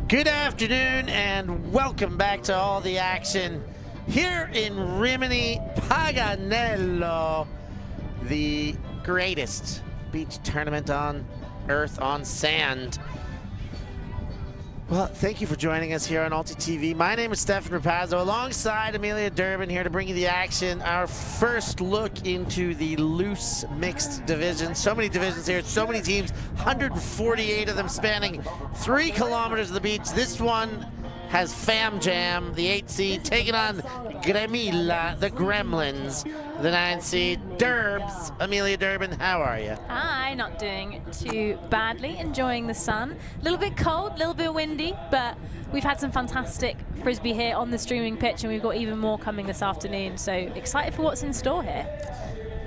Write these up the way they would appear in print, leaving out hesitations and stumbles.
Good afternoon and welcome back to all the action here in Rimini Paganello, the greatest beach tournament on earth, on sand. Well, thank you for joining us here on ULTI.TV. My name is Stefan Rapazzo, alongside Amelia Durbin, here to bring you the action. Our first look into the loose mixed division. So many divisions here, so many teams, 148 of them spanning 3 kilometers of the beach. This one has Fam Jam, the 8 seed, taking on Gremila, the Gremlins, the 9 seed. Durbs, Amelia Durbin, how are you? Hi, not doing too badly, enjoying the sun. A little bit cold, a little bit windy, but we've had some fantastic Frisbee here on the streaming pitch, and we've got even more coming this afternoon, so excited for what's in store here.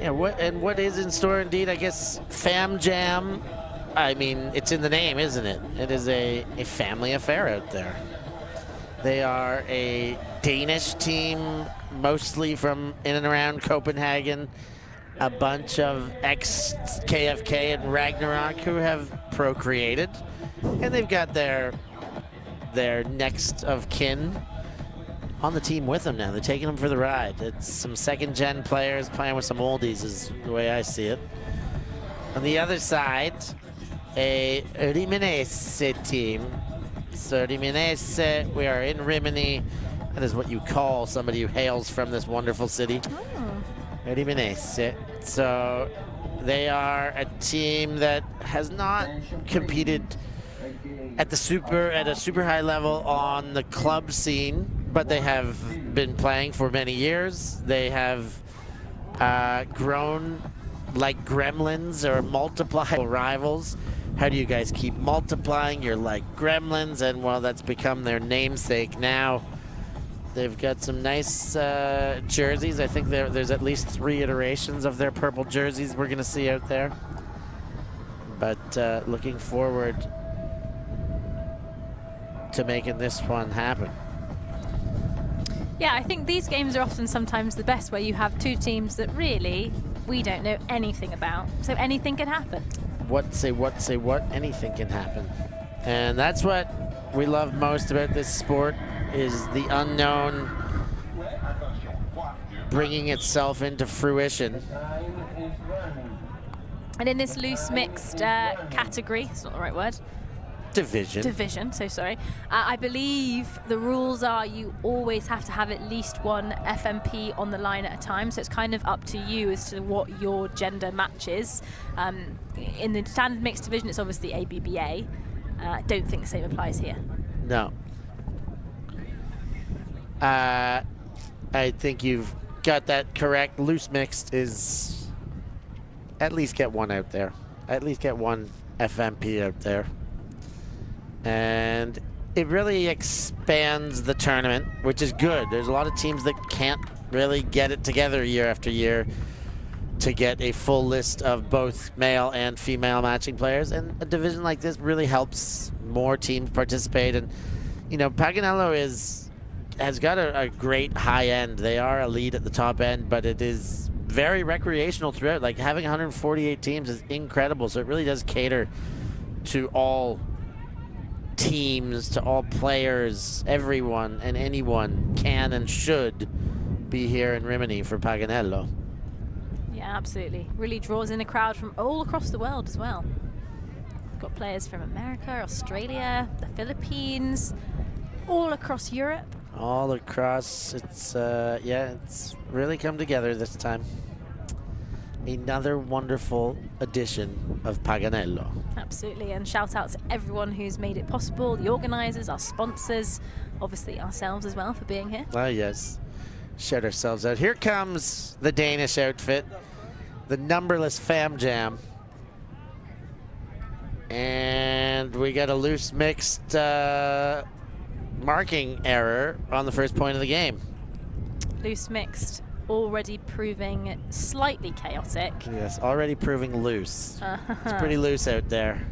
Yeah, what is in store indeed? I guess Fam Jam, I mean, it's in the name, isn't it? It is a family affair out there. They are a Danish team, mostly from in and around Copenhagen. A bunch of ex-KFK and Ragnarok who have procreated. And they've got their next of kin on the team with them now. They're taking them for the ride. It's some second-gen players playing with some oldies is the way I see it. On the other side, a Rimini team. So Rimini, we are in Rimini. That is what you call somebody who hails from this wonderful city. Rimini. So they are a team that has not competed at a super high level on the club scene, but they have been playing for many years. They have grown like gremlins or multiplied rivals. How do you guys keep multiplying? You're like gremlins, and well, that's become their namesake now. They've got some nice jerseys. I think there's at least 3 iterations of their purple jerseys we're gonna see out there. But looking forward to making this one happen. Yeah, I think these games are often sometimes the best, where you have 2 teams that really we don't know anything about, so anything can happen. What? Anything can happen. And that's what we love most about this sport, is the unknown bringing itself into fruition. And in this loose mixed category, it's not the right word. Division, so sorry. I believe the rules are you always have to have at least 1 FMP on the line at a time, so it's kind of up to you as to what your gender matches. In the standard mixed division, it's obviously ABBA. I don't think the same applies here. No. I think you've got that correct. Loose mixed is at least get 1 out there. At least get 1 FMP out there. And it really expands the tournament, which is good. There's a lot of teams that can't really get it together year after year to get a full list of both male and female matching players, and a division like this really helps more teams participate. And you know, Paganello has got a great high end. They are a lead at the top end, but it is very recreational throughout. Like, having 148 teams is incredible, so it really does cater to all teams, to all players. Everyone and anyone can and should be here in Rimini for Paganello. Yeah, absolutely. Really draws in a crowd from all across the world as well. We've got players from America, Australia, the Philippines, all across Europe. All across. It's yeah, it's really come together this time. Another wonderful edition of Paganello. Absolutely, and shout out to everyone who's made it possible, the organisers, our sponsors, obviously ourselves as well for being here. Ah, yes. Shout ourselves out. Here comes the Danish outfit, the numberless Fam Jam. And we got a loose mixed marking error on the first point of the game. Loose mixed, already proving slightly chaotic. Yes, already proving loose. It's pretty loose out there.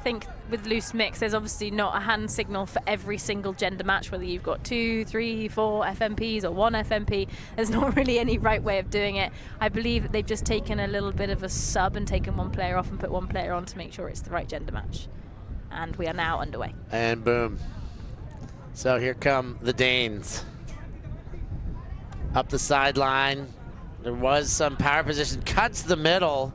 I think with loose mix, there's obviously not a hand signal for every single gender match, whether you've got 2, 3, 4 FMPs or 1 FMP. There's not really any right way of doing it. I believe that they've just taken a little bit of a sub and taken one player off and put one player on to make sure it's the right gender match. And we are now underway. And boom. So here come the Danes. Up the sideline. There was some power position. Cuts the middle.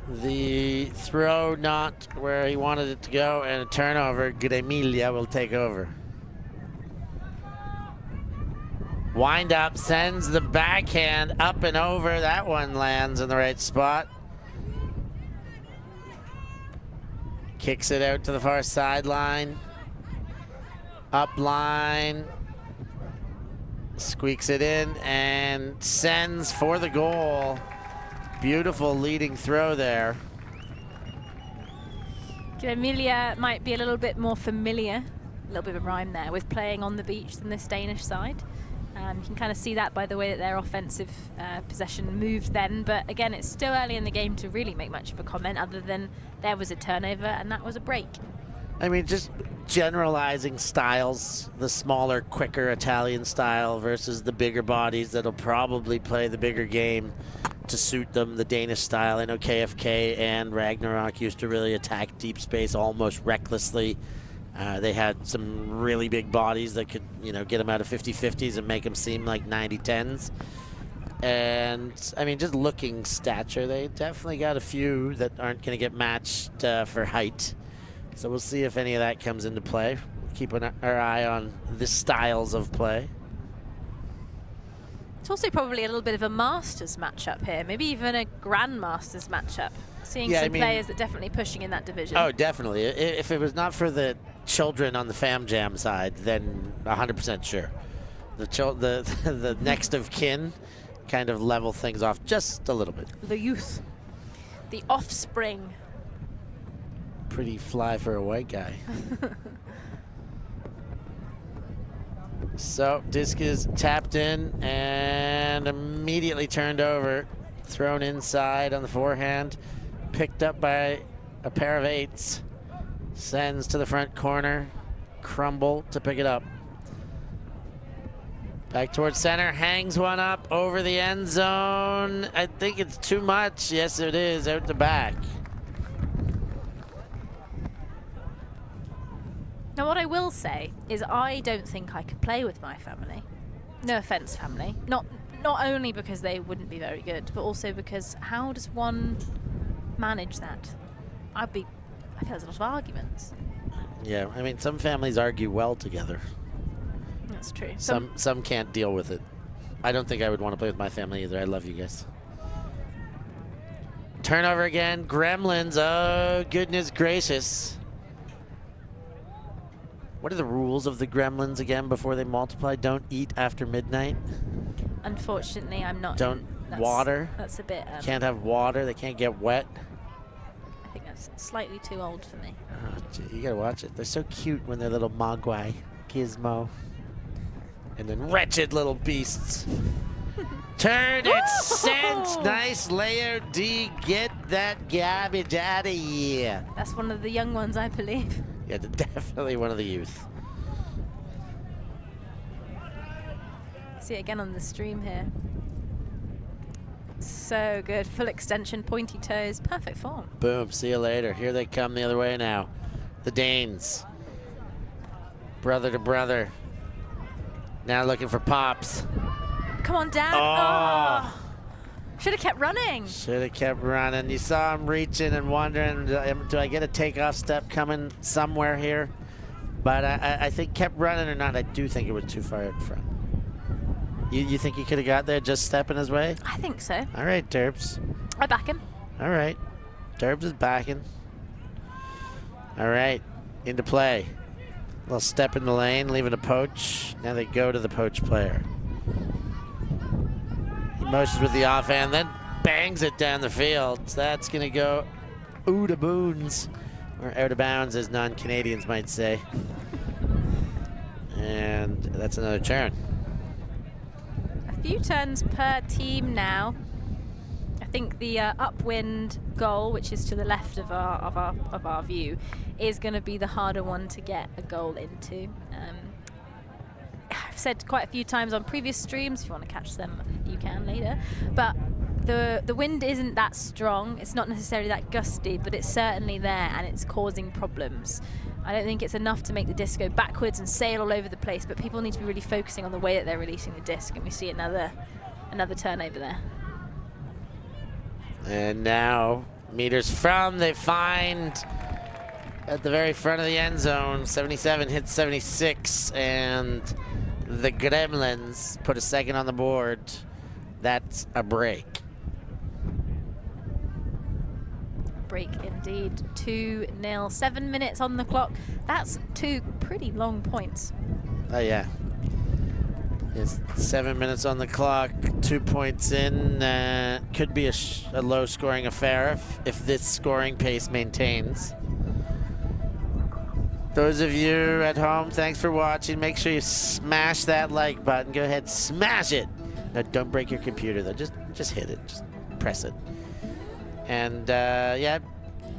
The throw not where he wanted it to go, and a turnover. Gremila will take over. Wind up, sends the backhand up and over. That one lands in the right spot. Kicks it out to the far sideline. Up line. Squeaks it in and sends for the goal. Beautiful leading throw there. Gremila might be a little bit more familiar, a little bit of a rhyme there, with playing on the beach than this Danish side. You can kind of see that by the way that their offensive possession moved then. But again, it's still early in the game to really make much of a comment other than there was a turnover and that was a break. I mean, just generalizing styles, the smaller, quicker Italian style versus the bigger bodies that'll probably play the bigger game to suit them, the Danish style. I know KFK and Ragnarok used to really attack deep space almost recklessly. They had some really big bodies that could, you know, get them out of 50-50s and make them seem like 90-10s. And, I mean, just looking stature, they definitely got a few that aren't going to get matched for height. So we'll see if any of that comes into play. We'll keep our eye on the styles of play. It's also probably a little bit of a Masters matchup here, maybe even a Grandmasters matchup. Seeing some players that definitely pushing in that division. Oh, definitely. If it was not for the children on the Fam Jam side, then 100% sure. The next of kin kind of level things off just a little bit. The youth, the offspring. Pretty fly for a white guy. So disc is tapped in and immediately turned over, thrown inside on the forehand, picked up by a pair of 8s, sends to the front corner, Crumble to pick it up. Back towards center, hangs one up over the end zone. I think it's too much. Yes, it is, out the back. Now what I will say is I don't think I could play with my family. No offense, family. Not only because they wouldn't be very good, but also because how does one manage that? I feel there's a lot of arguments. Yeah, I mean, some families argue well together. That's true. Some can't deal with it. I don't think I would want to play with my family either. I love you guys. Turnover again. Gremlins. Oh, goodness gracious. What are the rules of the Gremlins again before they multiply? Don't eat after midnight. Unfortunately, I'm not. Water. That's a bit. Can't have water. They can't get wet. I think that's slightly too old for me. Oh, gee, you gotta watch it. They're so cute when they're little Mogwai, Gizmo, and then wretched little beasts. Turn it, sent. Nice layout, D. Get that garbage out of here. That's one of the young ones, I believe. Yeah, definitely one of the youth. See it again on the stream here. So good. Full extension, pointy toes, perfect form. Boom, see you later. Here they come the other way now. The Danes. Brother to brother. Now looking for pops. Come on, Dad. Oh. Should have kept running. Should have kept running. You saw him reaching and wondering, do I get a takeoff step coming somewhere here? But I think kept running or not, I do think it was too far out in front. You think he could have got there just stepping his way? I think so. All right, Derbs. I back him. All right. Derbs is backing. All right. Into play. A little step in the lane, leaving a poach. Now they go to the poach player. He motions with the offhand, then bangs it down the field. So that's going to go ooh to boons, or out of bounds, as non-Canadians might say. And that's another turn. A few turns per team now. think the upwind goal, which is to the left of our view, is going to be the harder one to get a goal into. I've said quite a few times on previous streams, if you want to catch them, you can later. But the wind isn't that strong. It's not necessarily that gusty, but it's certainly there, and it's causing problems. I don't think it's enough to make the disc go backwards and sail all over the place, but people need to be really focusing on the way that they're releasing the disc, and we see another turn over there. And now, meters from, they find at the very front of the end zone, 77 hits 76, and the Gremlins put a second on the board. That's a break. Break indeed. 2-0, 7 minutes on the clock. That's 2 pretty long points. Oh yeah. It's 7 minutes on the clock, 2 points in. Could be a low scoring affair if this scoring pace maintains. Those of you at home, thanks for watching. Make sure you smash that like button. Go ahead, smash it. No, don't break your computer though. Just hit it. Just press it. And yeah,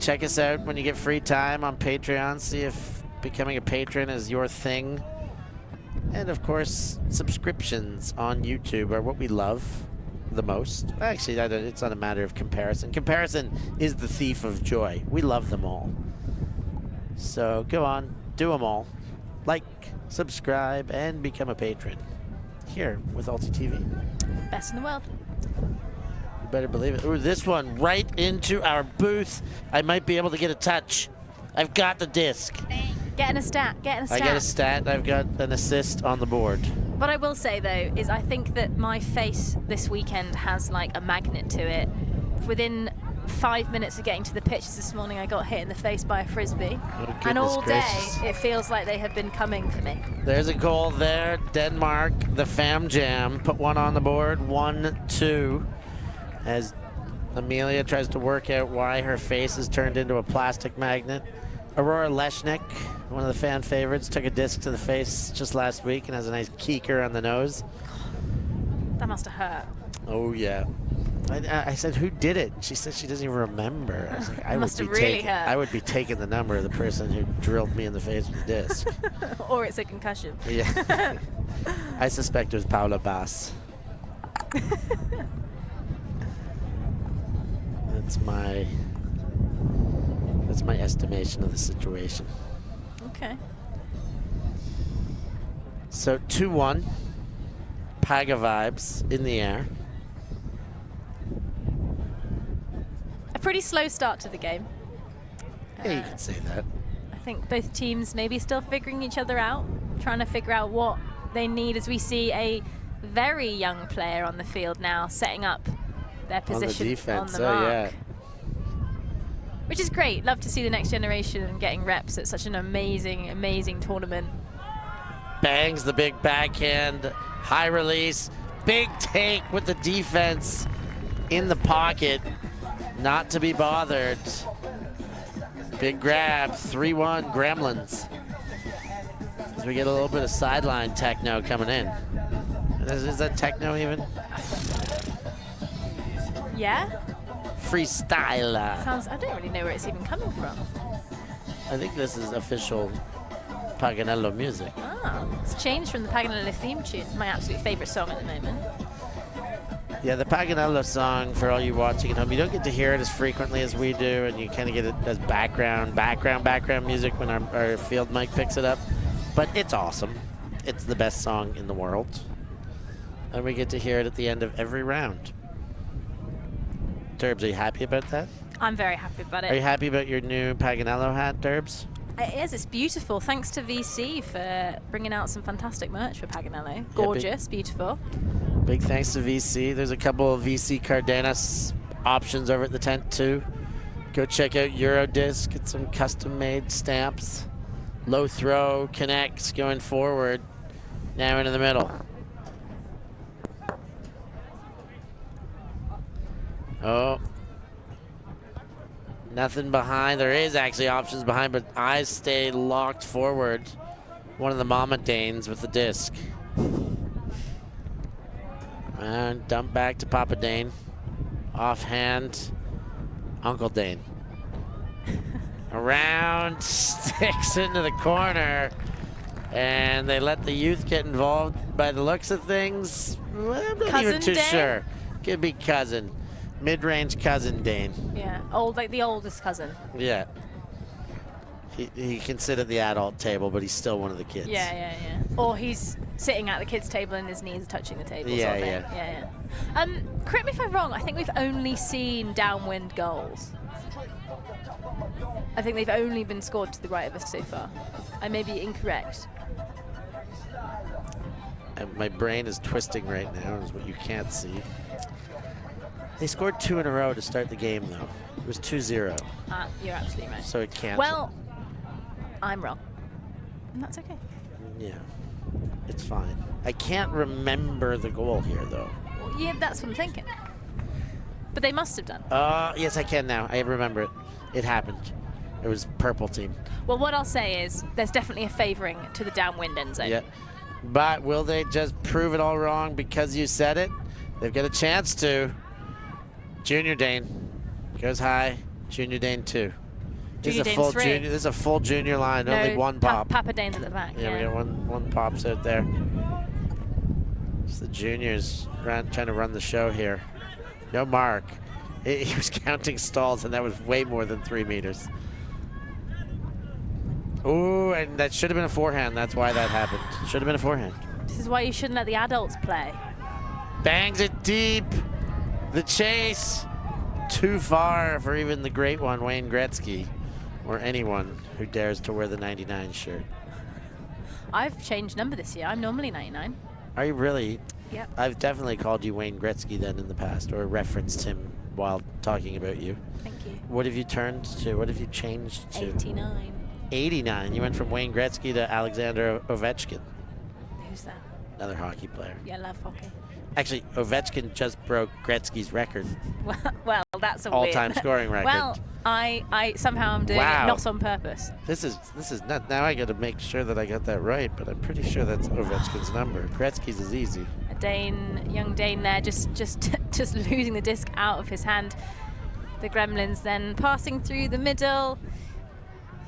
check us out when you get free time on Patreon. See if becoming a patron is your thing. And of course, subscriptions on YouTube are what we love the most. Actually, it's not a matter of comparison. Comparison is the thief of joy. We love them all. So go on, do them all. Like, subscribe, and become a patron here with ULTI.TV. Best in the world. You better believe it. Ooh, this one right into our booth. I might be able to get a touch. I've got the disc. Getting a stat, I get a stat. I've got an assist on the board. What I will say though is I think that my face this weekend has like a magnet to it. Within 5 minutes of getting to the pitches this morning, I got hit in the face by a Frisbee. Oh, and all gracious. day, it feels like they have been coming for me. There's a goal there. Denmark, the Fam Jam, put one on the board. 1-2. As Amelia tries to work out why her face is turned into a plastic magnet. Aurora Leshnik, one of the fan favorites, took a disc to the face just last week and has a nice keeker on the nose. That must have hurt. Oh, yeah. I said, who did it? She said she doesn't even remember. I was like, I would be taking the number of the person who drilled me in the face with a disc. Or it's a concussion. Yeah. I suspect it was Paula Bass. That's my estimation of the situation. Okay. So 2-1. PAGA vibes in the air. A pretty slow start to the game. Yeah, you can say that. I think both teams maybe still figuring each other out, trying to figure out what they need as we see a very young player on the field now setting up their position on the defense. On the mark. Yeah. Which is great. Love to see the next generation getting reps at such an amazing, amazing tournament. Bangs the big backhand, high release, big take with the defense in the pocket, not to be bothered. Big grab, 3-1 Gremlins. As we get a little bit of sideline techno coming in. Is that techno even? Yeah? Freestyle. Sounds, I don't really know where it's even coming from. I think this is official Paganello music. Ah, it's changed from the Paganello theme tune, my absolute favorite song at the moment. Yeah, the Paganello song, for all you watching at home, you don't get to hear it as frequently as we do, and you kind of get it as background music when our field mic picks it up. But it's awesome. It's the best song in the world. And we get to hear it at the end of every round. Derbs, are you happy about that? I'm very happy about it. Are you happy about your new Paganello hat, Derbs? It is. It's beautiful. Thanks to VC for bringing out some fantastic merch for Paganello. Gorgeous, beautiful. Big thanks to VC. There's a couple of VC Cardenas options over at the tent too. Go check out Eurodisc. Get some custom-made stamps. Low throw, connects going forward. Now into the middle. Oh. Nothing behind. There is actually options behind, but eyes stay locked forward. One of the Mama Danes with the disc. And dump back to Papa Dane. Offhand, Uncle Dane. Around, sticks into the corner, and they let the youth get involved by the looks of things. Well, I'm not even too sure. Could be cousin. Mid-range cousin Dane. Yeah, old, like the oldest cousin. Yeah. He can sit at the adult table, but he's still one of the kids. Yeah. Or he's sitting at the kids' table and his knees are touching the table. Yeah, sort of thing. Yeah. Correct me if I'm wrong, I think we've only seen downwind goals. I think they've only been scored to the right of us so far. I may be incorrect. My brain is twisting right now, is what you can't see. They scored 2 in a row to start the game, though. It was 2-0. You're absolutely right. So it can't. Well, I'm wrong. And that's okay. Yeah, it's fine. I can't remember the goal here, though. Well, yeah, that's what I'm thinking. But they must have done. Yes, I can now. I remember it. It happened. It was purple team. Well, what I'll say is there's definitely a favoring to the downwind end zone. Yeah. But will they just prove it all wrong because you said it? They've got a chance to. Junior Dane goes high. Junior Dane 2. This is a full junior line. No, only one pop. Papa Dane's at the back. Yeah, we got one pops out there. It's the juniors trying to run the show here. No mark. He was counting stalls, and that was way more than 3 meters. Ooh, and that should have been a forehand. That's why that happened. Should have been a forehand. This is why you shouldn't let the adults play. Bangs it deep. The chase. Too far for even the great one, Wayne Gretzky, or anyone who dares to wear the 99 shirt. I've changed number this year. I'm normally 99. Are you really? Yep. I've definitely called you Wayne Gretzky then in the past, or referenced him while talking about you. Thank you. What have you turned to? What have you changed to? 89. 89. You went from Wayne Gretzky to Alexander Ovechkin. Who's that? Another hockey player. Yeah, I love hockey. Actually, Ovechkin just broke Gretzky's record. Well, that's a all-time scoring record. Well, I somehow I'm doing it not on purpose. This is not. Now I got to make sure that I got that right, but I'm pretty sure that's Ovechkin's number. Gretzky's is easy. A Dane, young Dane there, just losing the disc out of his hand. The Gremlins then passing through the middle,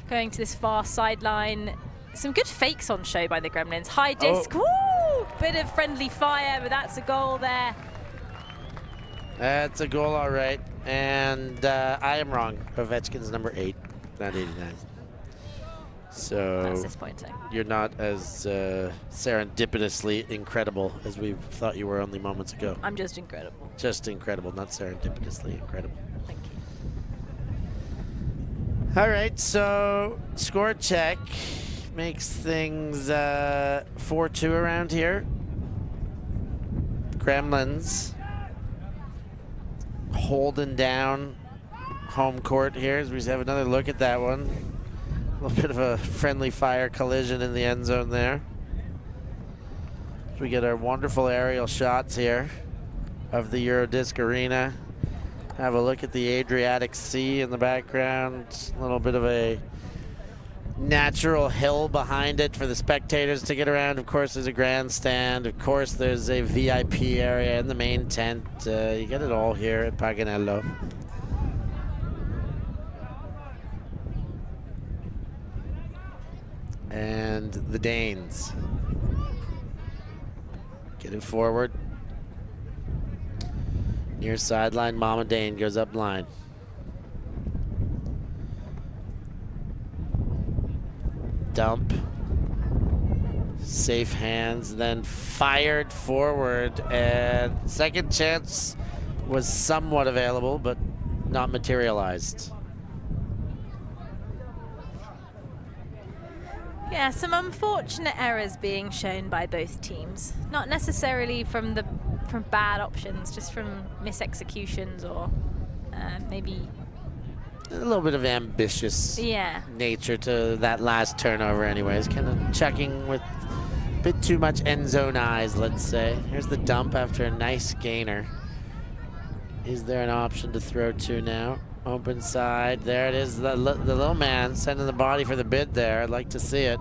going to this far sideline. Some good fakes on show by the Gremlins. High disc. Woo! Bit of friendly fire, but that's a goal there. That's a goal, all right. And I am wrong. Ovechkin's number 8, not 89. So that's disappointing. You're not as serendipitously incredible as we thought you were only moments ago. I'm just incredible. Just incredible, not serendipitously incredible. Thank you. All right, so score check makes things 4-2 around here. Gremlins holding down home court here as we have another look at that one. A little bit of a friendly fire collision in the end zone there. We get our wonderful aerial shots here of the Eurodisc Arena. Have a look at the Adriatic Sea in the background. A little bit of a natural hill behind it for the spectators to get around. Of course, there's a grandstand. Of course, there's a VIP area in the main tent. You get it all here at Paganello. And the Danes getting forward. Near sideline, Mama Dane goes up line. Dump. Safe hands, then fired forward, and second chance was somewhat available, but not materialized. Yeah, some unfortunate errors being shown by both teams. Not necessarily from bad options, just from misexecutions or maybe a little bit of ambitious nature to that last turnover anyways. Kind of checking with a bit too much end zone eyes, let's say. Here's the dump after a nice gainer. Is there an option to throw to now? Open side. There it is. The little man sending the body for the bid there. I'd like to see it.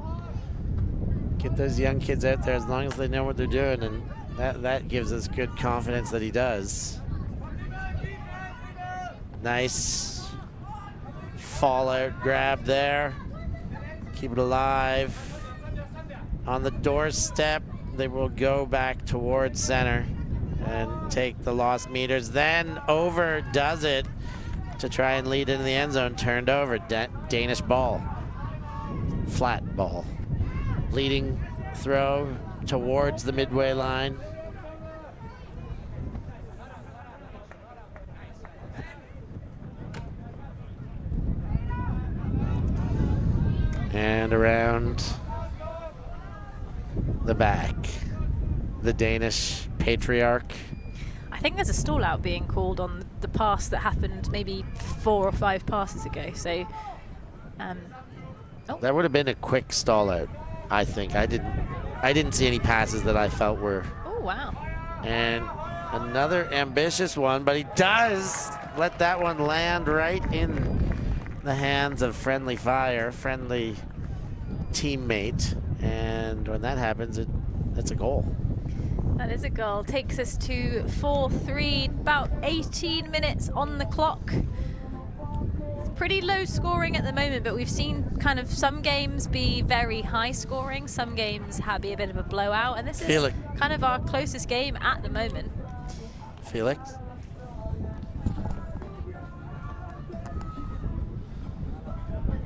Get those young kids out there as long as they know what they're doing, and that gives us good confidence that he does. Nice fallout grab there. Keep it alive. On the doorstep, they will go back towards center and take the lost meters. Then over does it to try and lead into the end zone. Turned over. Danish ball. Flat ball. Leading throw towards the midway line. And around the back, the Danish patriarch. I think there's a stall out being called on the pass that happened maybe 4 or 5 passes ago. So, that would have been a quick stall out, I think. I didn't see any passes that I felt were. Oh wow! And another ambitious one, but he does let that one land right in the hands of friendly fire, friendly teammate, and when that happens, it's a goal. That is a goal. Takes us to 4-3, about 18 minutes on the clock. It's pretty low scoring at the moment, but we've seen kind of some games be very high scoring, some games be a bit of a blowout, and this is kind of our closest game at the moment. Felix?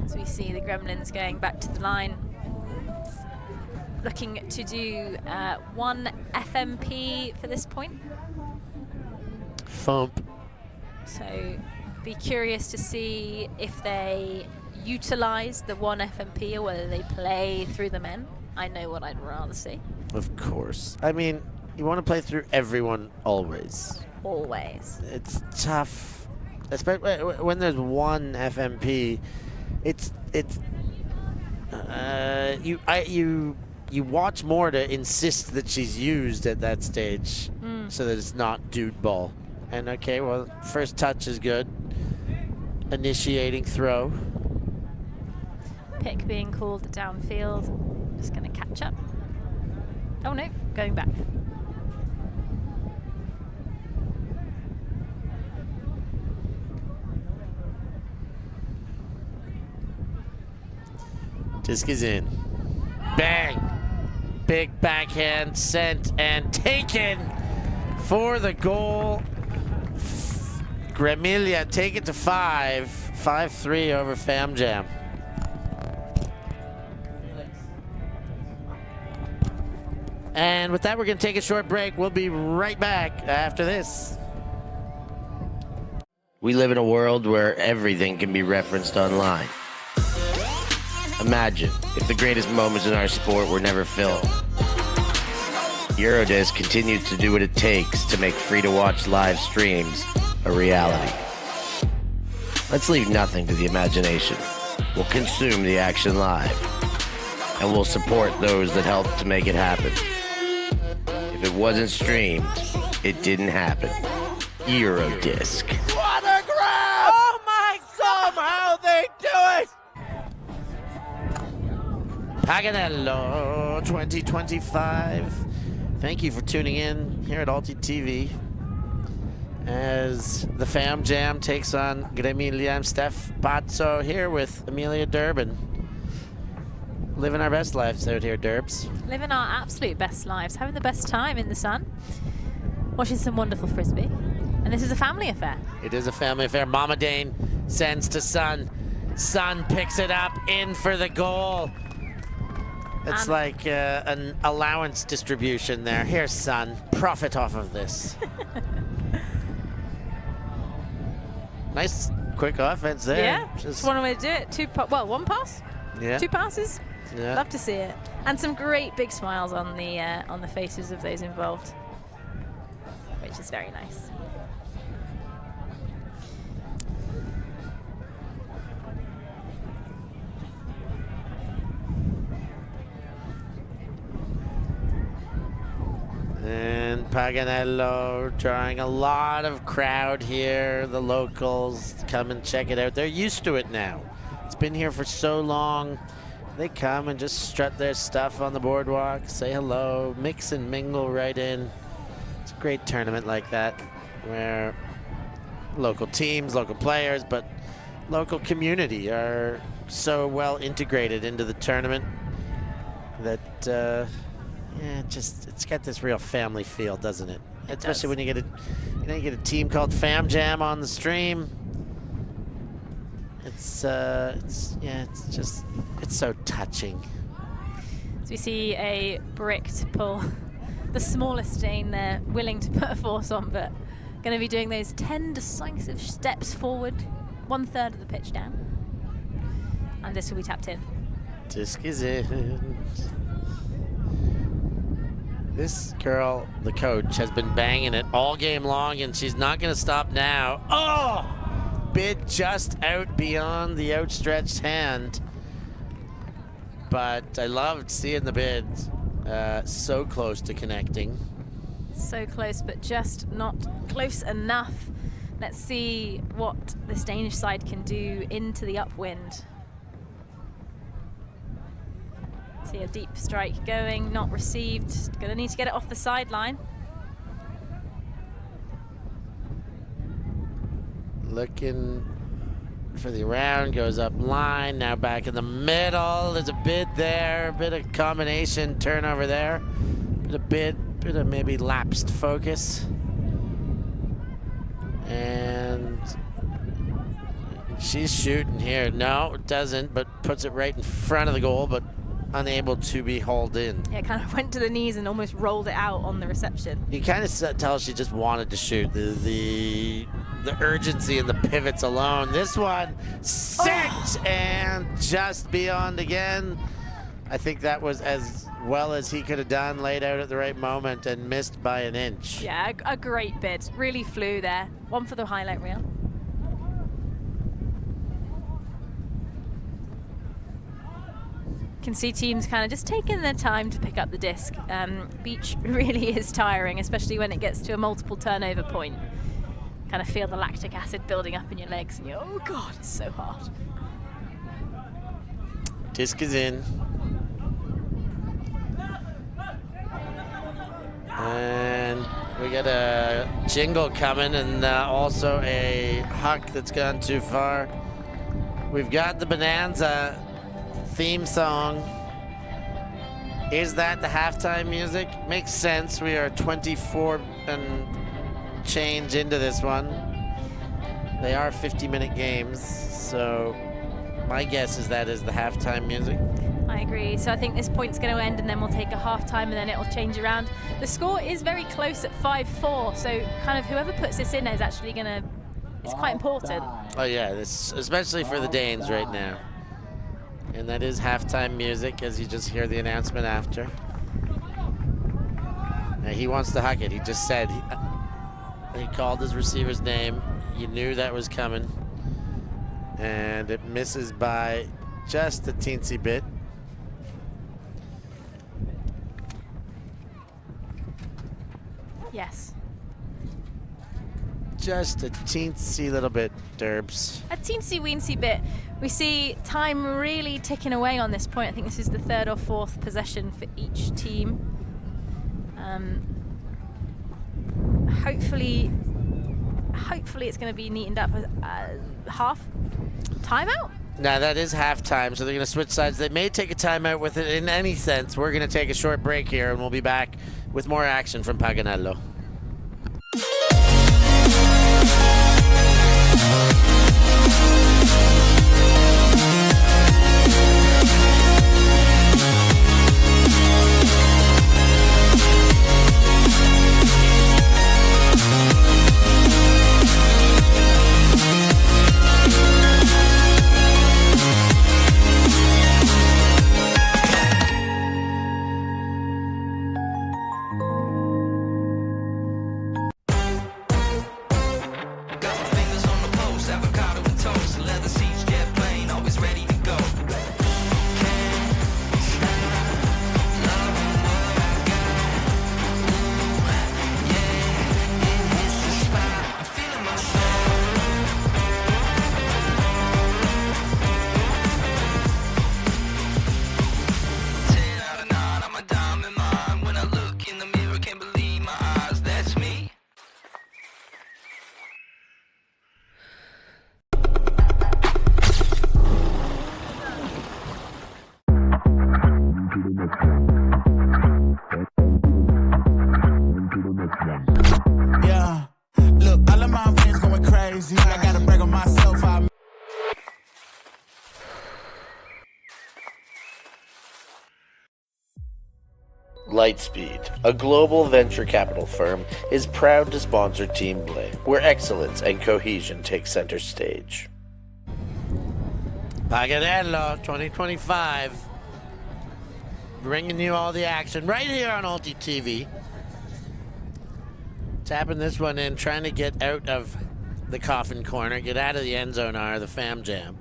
As we see the Gremlins going back to the line, looking to do 1 FMP for this point. Thump. So be curious to see if they utilize the 1 FMP or whether they play through the men. I know what I'd rather see. Of course. I mean, you want to play through everyone always. Always. It's tough, especially when there's 1 FMP. You watch more to insist that she's used at that stage, so that it's not dude ball. And okay, well, first touch is good. Initiating throw. Pick being called downfield. Just going to catch up. Oh no, going back. Disc is in. Bang! Big backhand sent and taken for the goal. Gremila take it to 5-3 over Fam Jam. And with that, we're going to take a short break. We'll be right back after this. We live in a world where everything can be referenced online. Imagine if the greatest moments in our sport were never filmed. Eurodisc continues to do what it takes to make free-to-watch live streams a reality. Let's leave nothing to the imagination. We'll consume the action live, and we'll support those that help to make it happen. If it wasn't streamed, it didn't happen. Eurodisc. What a grab! Oh my God! Somehow they do it! Paganello 2025. Thank you for tuning in here at ULTI.TV as the Fam Jam takes on Gremila. I'm Steph Pazzo here with Amelia Durbin. Living our best lives out here, Durbs. Living our absolute best lives, having the best time in the sun, watching some wonderful Frisbee. And this is a family affair. It is a family affair. Mama Dane sends to Son. Son picks it up, in for the goal. It's like an allowance distribution there. Here's Son, profit off of this. Nice quick offense there. Yeah, just one way to do it. One pass. Yeah. 2 passes. Yeah. Love to see it. And some great big smiles on the faces of those involved, which is very nice. And Paganello drawing a lot of crowd here. The locals come and check it out. They're used to it now. It's been here for so long. They come and just strut their stuff on the boardwalk, say hello, mix and mingle right in. It's a great tournament like that where local teams, local players, but local community are so well integrated into the tournament that yeah, it's got this real family feel, doesn't it? Especially when you get a team called Fam Jam on the stream. It's so touching. So we see a brick to pull the smallest stain they're willing to put a force on, but going to be doing those 10 decisive steps forward, 1/3 of the pitch down. And this will be tapped in. Disc is in. This girl, the coach, has been banging it all game long, and she's not going to stop now. Oh! Bid just out beyond the outstretched hand. But I loved seeing the bid so close to connecting. So close, but just not close enough. Let's see what this Danish side can do into the upwind. See a deep strike going, not received. Gonna need to get it off the sideline. Looking for the round, goes up line, now back in the middle. There's a bid there, a bit of combination turnover there. Bit of maybe lapsed focus. And she's shooting here. No, it doesn't, but puts it right in front of the goal, but unable to be hauled in. Yeah, kind of went to the knees and almost rolled it out on the reception. You kind of tell she just wanted to shoot. The urgency and the pivots alone. This one sent and just beyond again. I think that was as well as he could have done, laid out at the right moment and missed by an inch. Yeah, a great bid. Really flew there. One for the highlight reel. Can see teams kind of just taking their time to pick up the disc. Beach really is tiring, especially when it gets to a multiple turnover point. Kind of feel the lactic acid building up in your legs and you're, oh God, it's so hard. Disc is in. And we got a jingle coming and also a huck that's gone too far. We've got the Bonanza theme song. Is that the halftime music? Makes sense. We are 24 and change into this one. They are 50-minute games, so my guess is that is the halftime music. I agree. So I think this point's going to end and then we'll take a halftime and then it'll change around. The score is very close at 5-4, so kind of whoever puts this in is actually going to, it's quite important. Oh yeah, this, especially for the Danes right now. And that is halftime music, as you just hear the announcement after. Now he wants to huck it. He just said, he called his receiver's name. You knew that was coming. And it misses by just a teensy bit. Yes. Just a teensy little bit, Derbs. A teensy-weensy bit. We see time really ticking away on this point. I think this is the 3rd or 4th possession for each team. Hopefully it's going to be neatened up as half timeout. Now that is halftime, so they're going to switch sides. They may take a timeout with it in any sense. We're going to take a short break here, and we'll be back with more action from Paganello. Lightspeed, a global venture capital firm, is proud to sponsor Team Blade, where excellence and cohesion take center stage. Paganello 2025. Bringing you all the action right here on ULTI.TV. Tapping this one in, trying to get out of the coffin corner, get out of the end zone are the Fam Jam.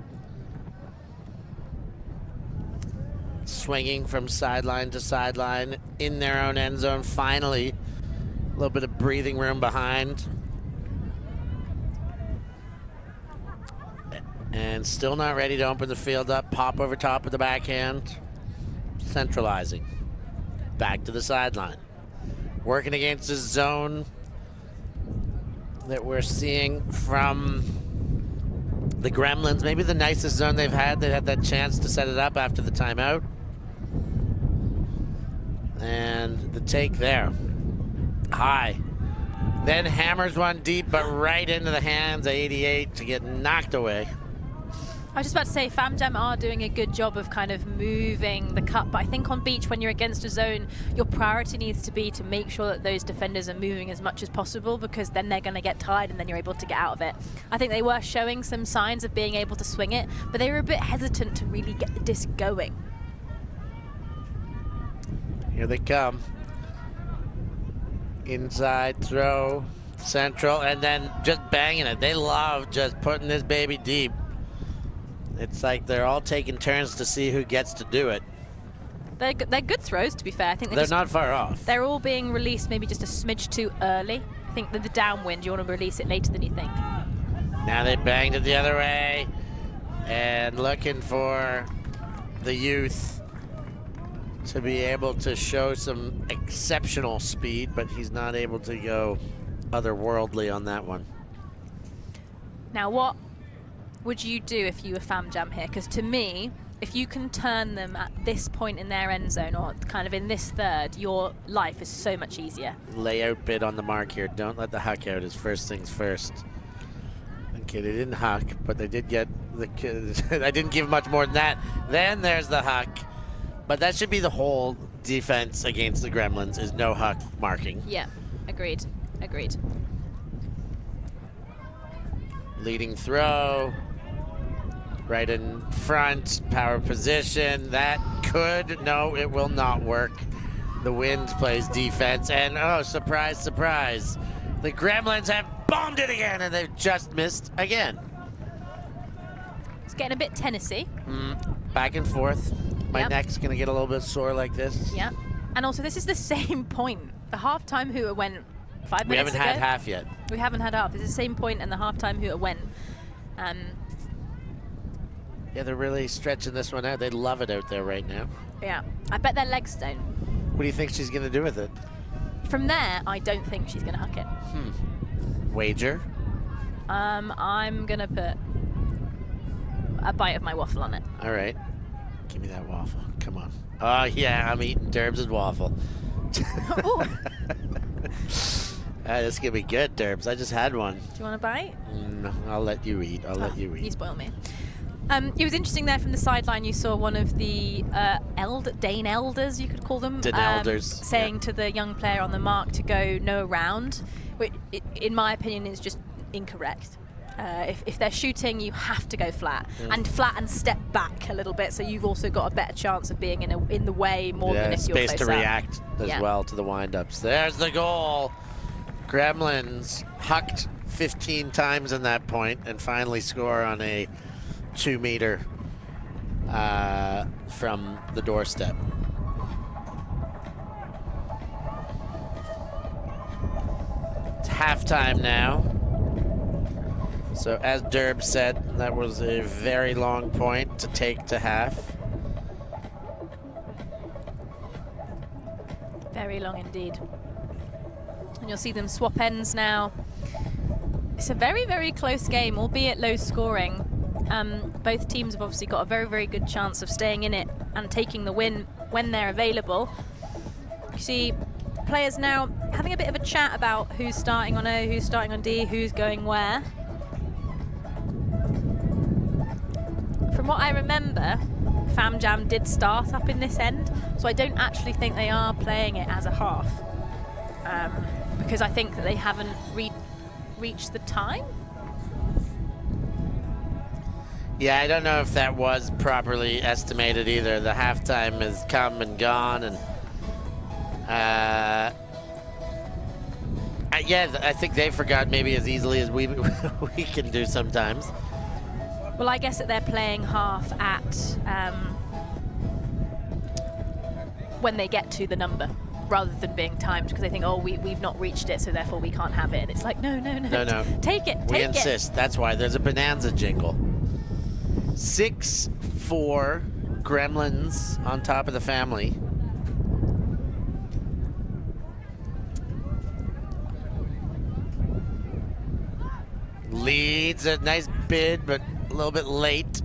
Swinging from sideline to sideline in their own end zone. Finally, a little bit of breathing room behind. And still not ready to open the field up. Pop over top of the backhand. Centralizing. Back to the sideline. Working against this zone that we're seeing from the Gremlins. Maybe the nicest zone they've had. They had that chance to set it up after the timeout. And the take there. High. Then hammers one deep, but right into the hands of 88 to get knocked away. I was just about to say, Fam Jam are doing a good job of kind of moving the cut, but I think on beach, when you're against a zone, your priority needs to be to make sure that those defenders are moving as much as possible, because then they're going to get tired and then you're able to get out of it. I think they were showing some signs of being able to swing it, but they were a bit hesitant to really get the disc going. Here they come. Inside throw, central, and then just banging it. They love just putting this baby deep. It's like they're all taking turns to see who gets to do it. They're good throws, to be fair. I think they're not far off. They're all being released maybe just a smidge too early. I think that the downwind, you want to release it later than you think. Now they banged it the other way and looking for the youth to be able to show some exceptional speed, but he's not able to go otherworldly on that one. Now, what would you do if you were Fam Jam here? Because to me, if you can turn them at this point in their end zone, or kind of in this third, your life is so much easier. Layout bid on the mark here. Don't let the huck out is first things first. Okay, they didn't huck, but they did get the kid. I didn't give much more than that. Then there's the huck. But that should be the whole defense against the Gremlins, is no huck marking. Yeah, agreed, agreed. Leading throw. Right in front, power position. That could, no, it will not work. The wind plays defense, and oh, surprise, surprise. The Gremlins have bombed it again, and they've just missed again. It's getting a bit Tennessee. Back and forth. My neck's gonna get a little bit sore like this. Yeah, and also this is the same point. The halftime hooter went 5 minutes ago. We haven't had half yet. We haven't had half. It's the same point, and the halftime hooter went. Yeah, they're really stretching this one out. They love it out there right now. Yeah, I bet their legs don't. What do you think she's gonna do with it? From there, I don't think she's gonna huck it. Wager? I'm gonna put a bite of my waffle on it. All right. Give me that waffle. Come on. Oh, yeah, I'm eating Derbs' waffle. This is going to be good, Derbs. I just had one. Do you want a bite? No, I'll let you eat. I'll let you eat. You spoil me. It was interesting there from the sideline. You saw one of the Dane elders, you could call them, saying to the young player on the mark to go no round, which, in my opinion, is just incorrect. If they're shooting, you have to go flat and step back a little bit, so you've also got a better chance of being in the way more than if you're close space to react as well to the windups. There's the goal. Gremlins hucked 15 times in that point and finally score on a 2-meter from the doorstep. It's halftime now. So as Derb said, that was a very long point to take to half. Very long indeed. And you'll see them swap ends now. It's a very, very close game, albeit low scoring. Both teams have obviously got a very, very good chance of staying in it and taking the win when they're available. You see players now having a bit of a chat about who's starting on O, who's starting on D, who's going where. From what I remember Fam Jam did start up in this end, so I don't actually think they are playing it as a half, because I think that they haven't reached the time. Yeah, I don't know if that was properly estimated either. The halftime has come and gone, and yeah, I think they forgot maybe as easily as we can do sometimes. Well, I guess that they're playing half at when they get to the number, rather than being timed, because they think, oh, we've not reached it, so therefore we can't have it. And it's like, no. Take it, We insist. That's why there's a bonanza jingle. 6-4 Gremlins on top of the family. Leads a nice bid, but a little bit late.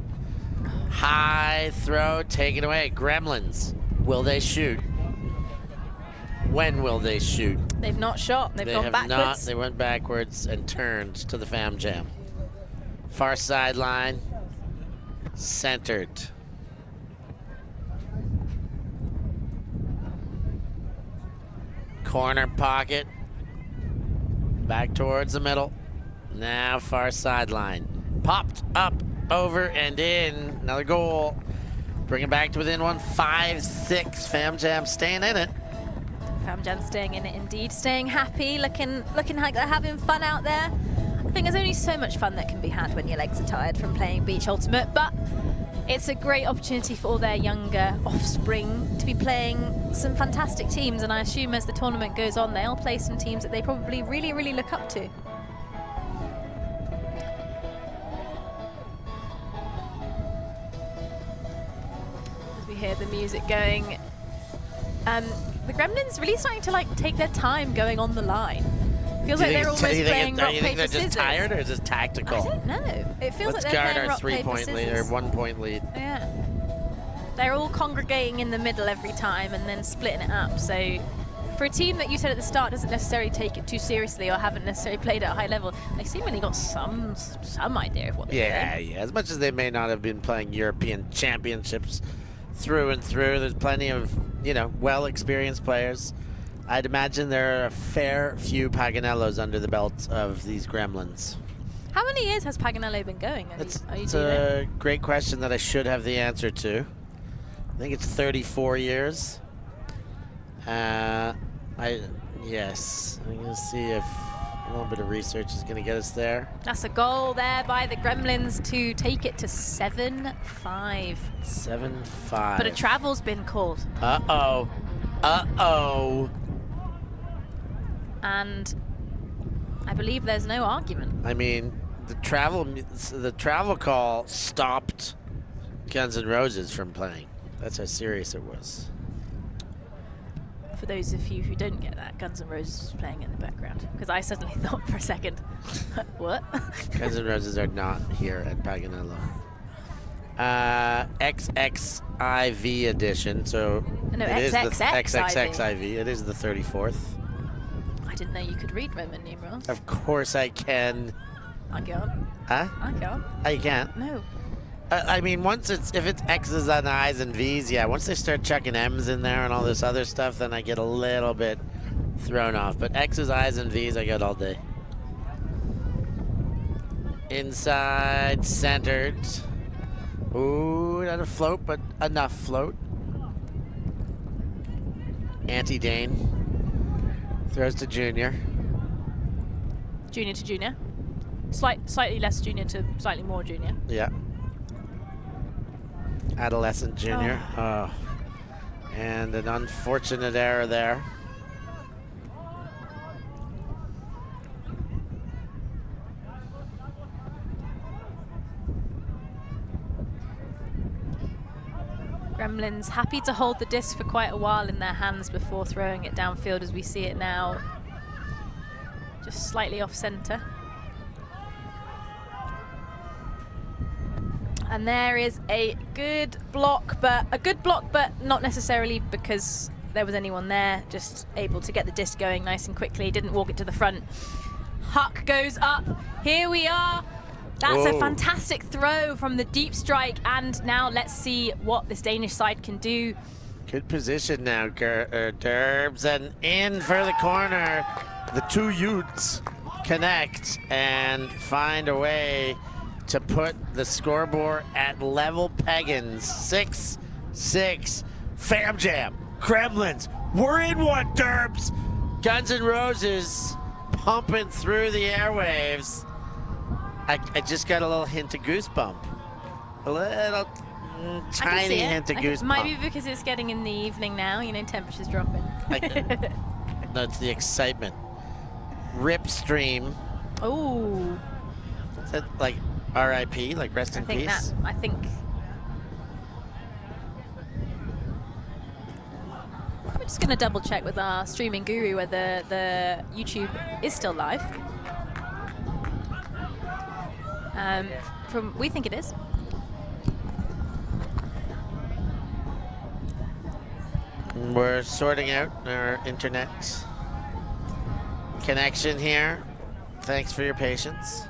High throw, taken away. Gremlins, will they shoot? When will they shoot? They've not shot. They've gone backwards. Not. They went backwards and turned to the Fam Jam. Far sideline, centered. Corner pocket, back towards the middle. Now far sideline. Popped up, over, and in. Another goal. Bring it back to within one. 5-6. Fam Jam staying in it. Fam Jam staying in it indeed. Staying happy, looking like they're having fun out there. I think there's only so much fun that can be had when your legs are tired from playing Beach Ultimate, but it's a great opportunity for all their younger offspring to be playing some fantastic teams, and I assume as the tournament goes on, they'll play some teams that they probably really, really look up to. As we hear the music going, the Gremlins really starting to like take their time going on the line. Feels like they're almost playing rock, paper, scissors. Do you think they're just tired, or is this tactical? I don't know. It feels Let's like they're guard playing our rock, 3-point paper, lead, or scissors. 1-point lead. Yeah. They're all congregating in the middle every time and then splitting it up. So for a team that you said at the start doesn't necessarily take it too seriously or haven't necessarily played at a high level, they seemingly got some idea of what they're doing. Yeah. As much as they may not have been playing European championships through and through, there's plenty of, well-experienced players. I'd imagine there are a fair few Paganellos under the belt of these Gremlins. How many years has Paganello been going? It's a great question that I should have the answer to. I think it's 34 years. Yes. I'm going to see if a little bit of research is going to get us there. That's a goal there by the Gremlins to take it to 7-5. 7-5. But a travel's been called. Uh-oh. Uh-oh. And I believe there's no argument. I mean, the travel call stopped Guns N' Roses from playing. That's how serious it was. For those of you who don't get that, Guns N' Roses was playing in the background. Because I suddenly thought for a second, what? Guns N' Roses are not here at Paganello. XXXIV edition, so no, it is the XXXIV. It is the 34th. I didn't know you could read Roman numerals. Of course I can. I can't. Huh? I can't. Oh, you can't? No. I mean, if it's X's and I's and V's, yeah. Once they start chucking M's in there and all this other stuff, then I get a little bit thrown off. But X's, I's, and V's, I got all day. Inside, centered. Ooh, not a float, but enough float. Anti-Dane. Throws to Junior. Junior to Junior. Slightly less Junior to slightly more Junior. Yeah. Adolescent Junior. Oh. And an unfortunate error there. Gremlins happy to hold the disc for quite a while in their hands before throwing it downfield as we see it now. Just slightly off center. And there is a good block, but not necessarily because there was anyone there, just able to get the disc going nice and quickly, didn't walk it to the front. Huck goes up. Here we are. That's a fantastic throw from the deep strike, and now let's see what this Danish side can do. Good position now, Derbs, and in for the corner. The two Utes connect and find a way to put the scoreboard at level Pagans. 6-6. Fam Jam, Gremlins, we're in one, Derbs. Guns N' Roses pumping through the airwaves. I just got a little hint of goosebump. A little tiny hint of goosebump. Might be because it's getting in the evening now, you know, temperature's dropping. No, it's the excitement. Rip stream. Oh. Is that like R.I.P., like rest in peace? I think. We're just going to double check with our streaming guru whether the YouTube is still live. We think it is. We're sorting out our internet connection here. Thanks for your patience.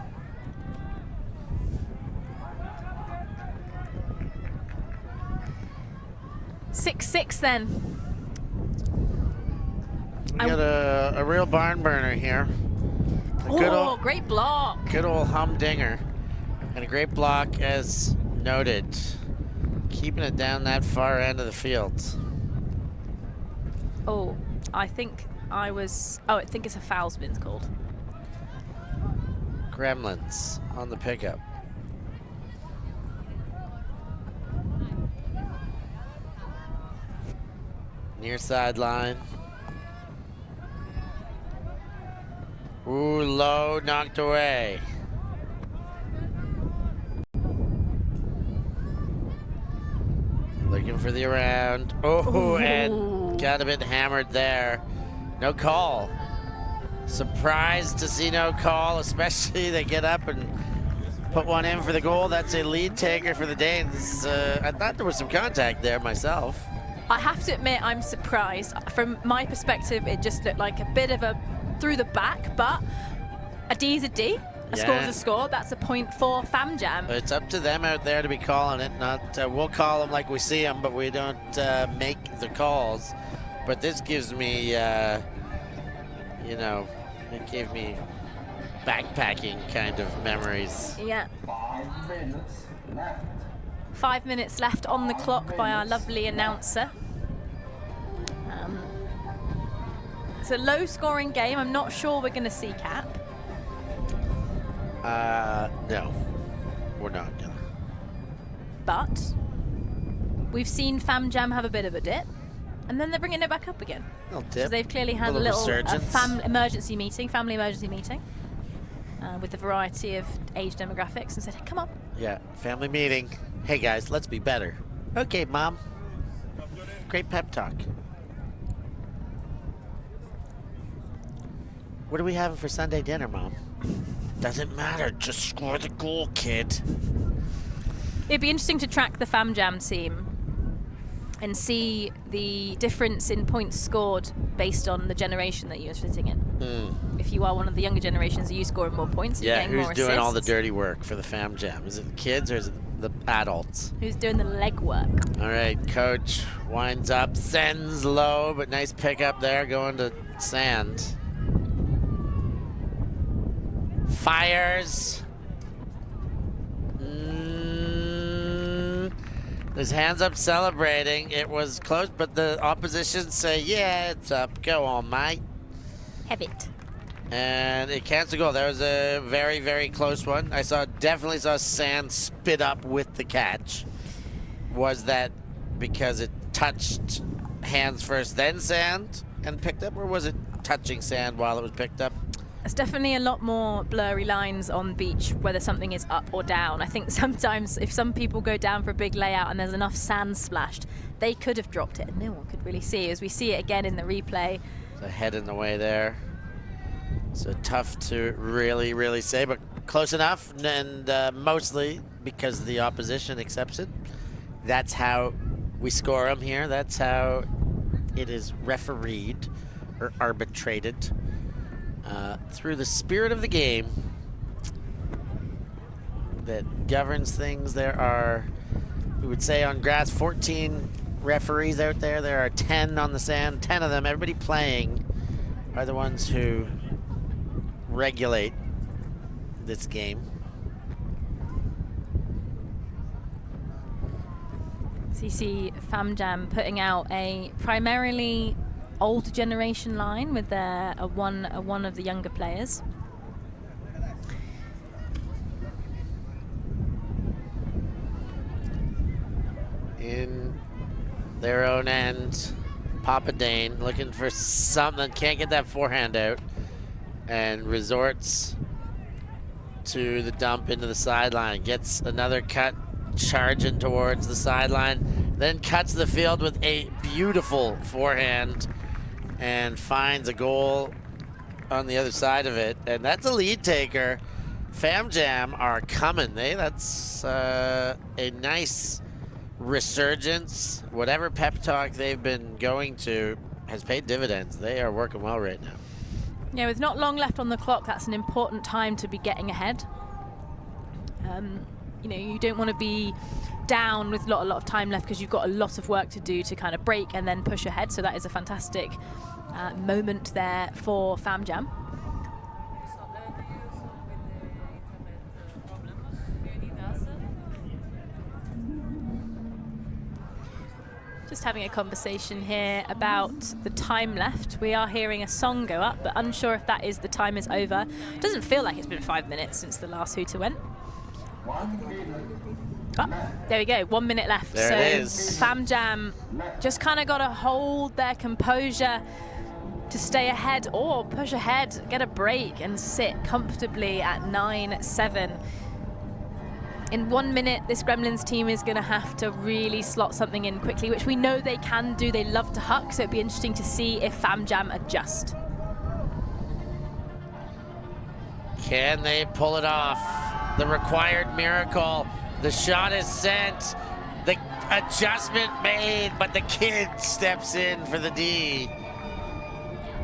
6-6 then. We got a real barn burner here. Oh, great block. Good old humdinger. And a great block as noted. Keeping it down that far end of the field. Oh, I think I think it's a foul spin's called. Gremlins on the pickup. Near sideline. Ooh, low, knocked away. Looking for the around. Oh, and got a bit hammered there. No call. Surprised to see no call, especially they get up and put one in for the goal. That's a lead taker for the Danes. I thought there was some contact there myself. I have to admit, I'm surprised. From my perspective, it just looked like a bit of a through the back, but a D is a D. A score is a score. That's a point for Fam Jam. It's up to them out there to be calling it. Not we'll call them like we see them, but we don't make the calls. But this gives me, you know, it gave me backpacking kind of memories. Yeah. 5 minutes left on the clock by our lovely announcer. It's a low-scoring game. I'm not sure we're going to see cap. No, we're not gonna. But we've seen Fam Jam have a bit of a dip, and then they're bringing it back up again. A little dip. So they've clearly had a little family emergency meeting with a variety of age demographics, and said, hey, come on. Yeah, family meeting. Hey guys, let's be better. Okay, Mom. Great pep talk. What are we having for Sunday dinner, Mom? Doesn't matter, just score the goal, kid. It'd be interesting to track the Fam Jam team and see the difference in points scored based on the generation that you're sitting in. If you are one of the younger generations, are you scoring more points? Are you getting more assists? Who's doing all the dirty work for the Fam Jam? Is it the kids or is it the adults? Who's doing the leg work? All right, coach winds up, sends low, but nice pickup there, going to sand. Fires. His hands up celebrating. It was close, but the opposition say, yeah, it's up. Go on, mate. Have it. And it cancelled goal. That was a very, very close one. I definitely saw sand spit up with the catch. Was that because it touched hands first, then sand and picked up, or was it touching sand while it was picked up? There's definitely a lot more blurry lines on beach whether something is up or down. I think sometimes if some people go down for a big layout and there's enough sand splashed, they could have dropped it and no one could really see. As we see it again in the replay. The head in the way there. So tough to really, really say, but close enough, and mostly because the opposition accepts it. That's how we score them here. That's how it is refereed or arbitrated. Through the spirit of the game, that governs things. There are, we would say on grass, 14 referees out there. There are 10 on the sand. 10 of them, everybody playing, are the ones who regulate this game. So you see FamJam putting out a primarily older generation line with one of the younger players. In their own end, Papa Dane looking for something, can't get that forehand out, and resorts to the dump into the sideline, gets another cut, charging towards the sideline, then cuts the field with a beautiful forehand and finds a goal on the other side of it, and that's a lead taker. FamJam are coming. That's a nice resurgence. Whatever pep talk they've been going to has paid dividends. They are working well right now. Yeah, with not long left on the clock, that's an important time to be getting ahead. You know, you don't want to be down with a lot of time left because you've got a lot of work to do to kind of break and then push ahead. So that is a fantastic moment there for FamJam. Just having a conversation here about the time left. We are hearing a song go up, but unsure if that is the time is over. Doesn't feel like it's been 5 minutes since the last hooter went. Oh, there we go, 1 minute left. There so it is. FamJam just kind of got to hold their composure to stay ahead or push ahead, get a break and sit comfortably at 9-7. In 1 minute, this Gremlins team is going to have to really slot something in quickly, which we know they can do. They love to huck, so it'd be interesting to see if FamJam adjust. Can they pull it off? The required miracle. The shot is sent. The adjustment made, but the kid steps in for the D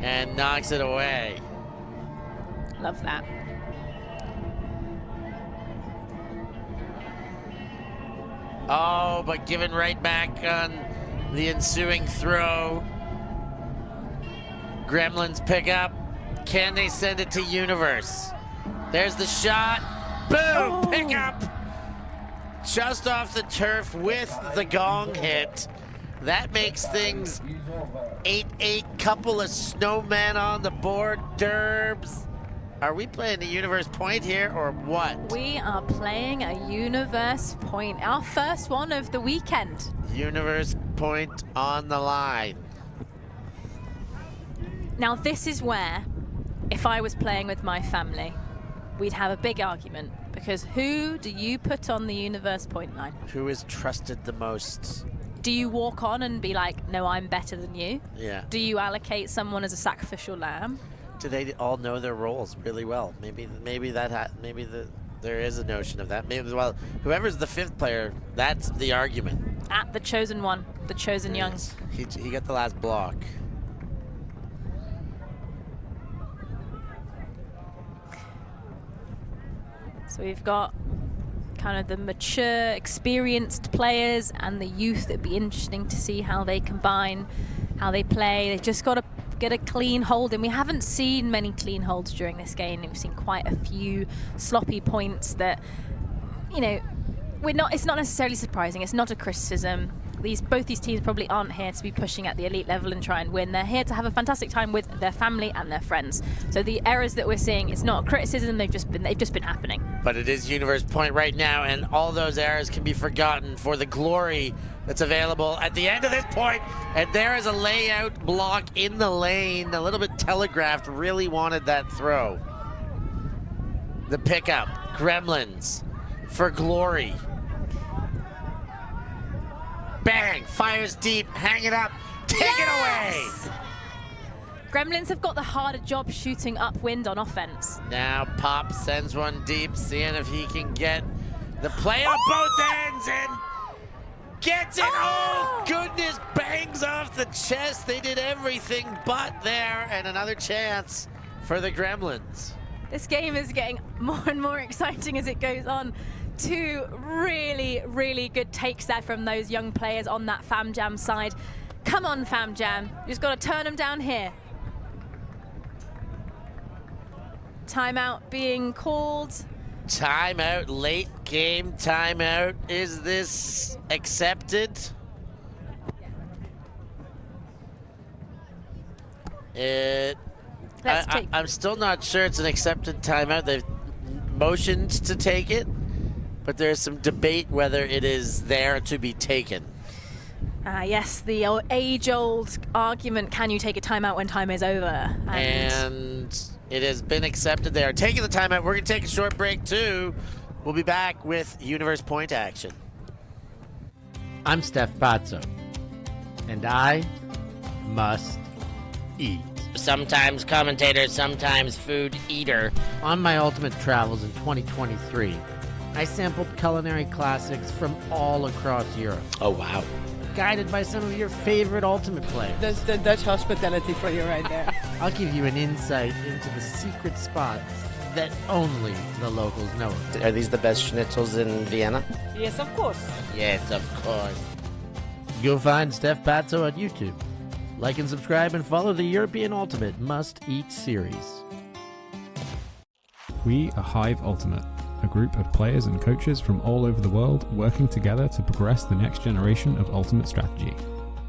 and knocks it away. Love that. Oh, but given right back on the ensuing throw. Gremlins pick up. Can they send it to Universe? There's the shot. Boom! Oh. Pick up! Just off the turf with the gong hit. That makes things 8-8. Couple of snowmen on the board. Derbs. Are we playing a Universe point here or what? We are playing a Universe point, our first one of the weekend. Universe point on the line. Now this is where, if I was playing with my family, we'd have a big argument, because who do you put on the Universe point line? Who is trusted the most? Do you walk on and be like, no, I'm better than you? Yeah. Do you allocate someone as a sacrificial lamb? Do they all know their roles really well? Maybe there is a notion of that. Maybe, well, whoever's the fifth player, that's the argument. At the chosen one, the chosen young. He got the last block. So we've got kind of the mature, experienced players and the youth. It'd be interesting to see how they combine, how they play. They've just got to get a clean hold, and we haven't seen many clean holds during this game. We've seen quite a few sloppy points that, you know, it's not necessarily surprising. It's not a criticism. Both these teams probably aren't here to be pushing at the elite level and try and win. They're here to have a fantastic time with their family and their friends. So the errors that we're seeing, it's not a criticism. They've just been happening. But it is Universe point right now, and all those errors can be forgotten for the glory that's available at the end of this point. And there is a layout block in the lane, a little bit telegraphed. Really wanted that throw. The pickup, Gremlins for glory. Bang, fires deep, hang it up, take it away. Gremlins have got the harder job shooting upwind on offense. Now Pop sends one deep, seeing if he can get the play on both ends, and gets it. Oh, goodness, bangs off the chest. They did everything but there, and another chance for the Gremlins. This game is getting more and more exciting as it goes on. two really, really good takes there from those young players on that Fam Jam side. Come on, Fam Jam. You just got to turn them down here. Timeout being called. Timeout, late game timeout. Is this accepted? I'm still not sure it's an accepted timeout. They've motioned to take it, but there's some debate whether it is there to be taken. Yes, the age-old argument, can you take a timeout when time is over? And it has been accepted. They are taking the timeout. We're going to take a short break, too. We'll be back with Universe Point action. I'm Steph Pazzo, and I must eat. Sometimes commentator, sometimes food eater. On my ultimate travels in 2023, I sampled culinary classics from all across Europe. Oh, wow. Guided by some of your favorite ultimate players. That's the Dutch hospitality for you right there. I'll give you an insight into the secret spots that only the locals know of. Are these the best schnitzels in Vienna? Yes, of course. Yes, of course. Go find Steph Pazzo on YouTube. Like and subscribe and follow the European Ultimate Must Eat series. We are Hive Ultimate, a group of players and coaches from all over the world working together to progress the next generation of Ultimate strategy.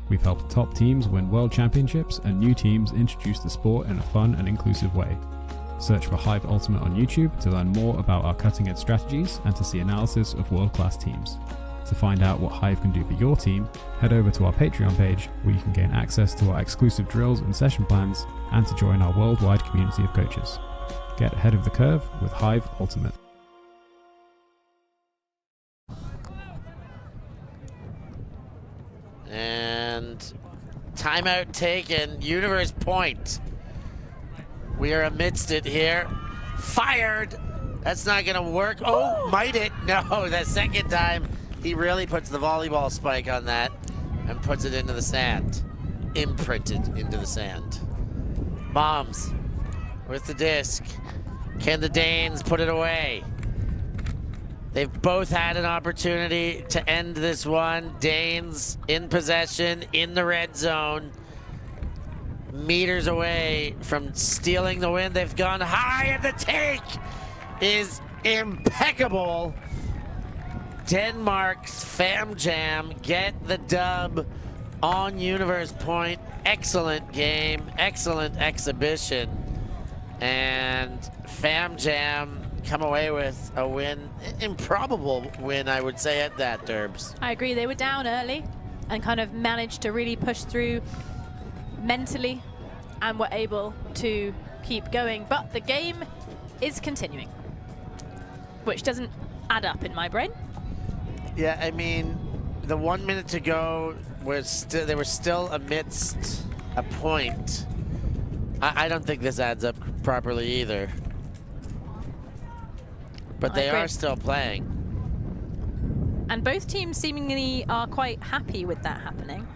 We've helped top teams win world championships and new teams introduce the sport in a fun and inclusive way. Search for Hive Ultimate on YouTube to learn more about our cutting-edge strategies and to see analysis of world-class teams. To find out what Hive can do for your team, head over to our Patreon page where you can gain access to our exclusive drills and session plans and to join our worldwide community of coaches. Get ahead of the curve with Hive Ultimate. And timeout taken. Universe Point. We are amidst it here. Fired. That's not going to work. Oh, might it? No, the second time he really puts the volleyball spike on that and puts it into the sand. Imprinted into the sand. Moms with the disc. Can the Danes put it away? They've both had an opportunity to end this one. Danes in possession in the red zone. Meters away from stealing the win. They've gone high, and the take is impeccable. Denmark's Fam Jam get the dub on Universe Point. Excellent game, excellent exhibition. And Fam Jam come away with a win, improbable win, I would say, at that, Derbs. I agree, they were down early and kind of managed to really push through mentally and were able to keep going. But the game is continuing, which doesn't add up in my brain. Yeah, I mean, the 1 minute to go, they were still amidst a point. I don't think this adds up properly either. But they are still playing. And both teams seemingly are quite happy with that happening,